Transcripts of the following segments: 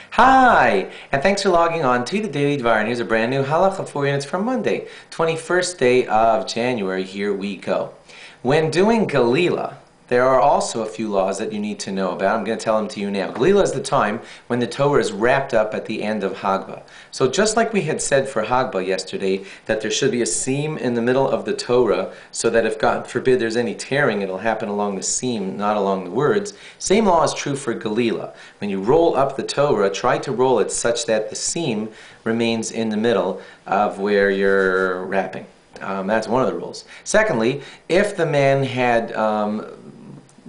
Hi, and thanks for logging on to the Daily Dvar. And here's a brand new Halacha for you, and it's from Monday, 21st day of January. Here we go. When doing Galila, there are also a few laws that you need to know about. I'm going to tell them to you now. Galila is the time when the Torah is wrapped up at the end of Hagba. So just like we had said for Hagba yesterday, that there should be a seam in the middle of the Torah, so that if God forbid there's any tearing, it'll happen along the seam, not along the words. Same law is true for Galila. When you roll up the Torah, try to roll it such that the seam remains in the middle of where you're wrapping. That's one of the rules. Secondly, if the man had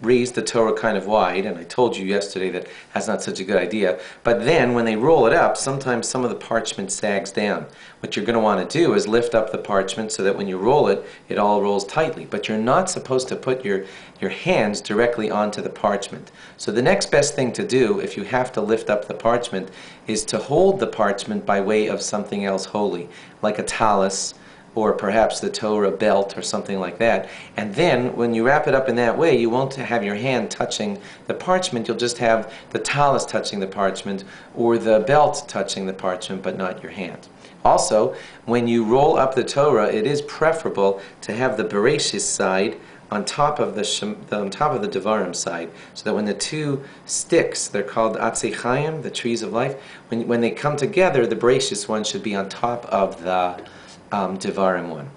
raised the Torah kind of wide, and I told you yesterday that that's not such a good idea, but then when they roll it up, sometimes some of the parchment sags down. What you're going to want to do is lift up the parchment so that when you roll it, it all rolls tightly. But you're not supposed to put your hands directly onto the parchment. So the next best thing to do, if you have to lift up the parchment, is to hold the parchment by way of something else holy, like a talus, or perhaps the Torah belt or something like that. And then when you wrap it up in that way, you won't have your hand touching the parchment. You'll just have the talus touching the parchment or the belt touching the parchment, but not your hand. Also, when you roll up the Torah, it is preferable to have the Bereshis side on top of the Devarim side, so that when the two sticks, they're called Atzei Chaim, the trees of life, when they come together, the Bereshis one should be on top of the Dvarim one.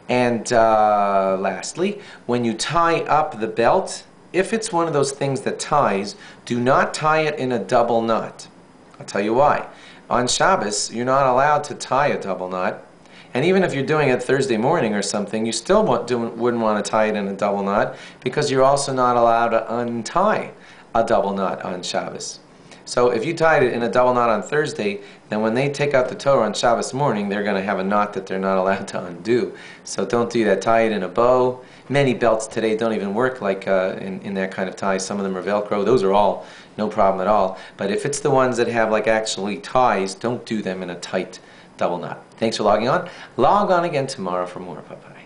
And lastly, when you tie up the belt, if it's one of those things that ties, do not tie it in a double knot. I'll tell you why. On Shabbos, you're not allowed to tie a double knot. And even if you're doing it Thursday morning or something, you still wouldn't want to tie it in a double knot, because you're also not allowed to untie a double knot on Shabbos. So if you tied it in a double knot on Thursday, then when they take out the Torah on Shabbos morning, they're going to have a knot that they're not allowed to undo. So don't do that. Tie it in a bow. Many belts today don't even work like in that kind of tie. Some of them are Velcro. Those are all no problem at all. But if it's the ones that have like actually ties, don't do them in a tight double knot. Thanks for logging on. Log on again tomorrow for more. Bye-bye.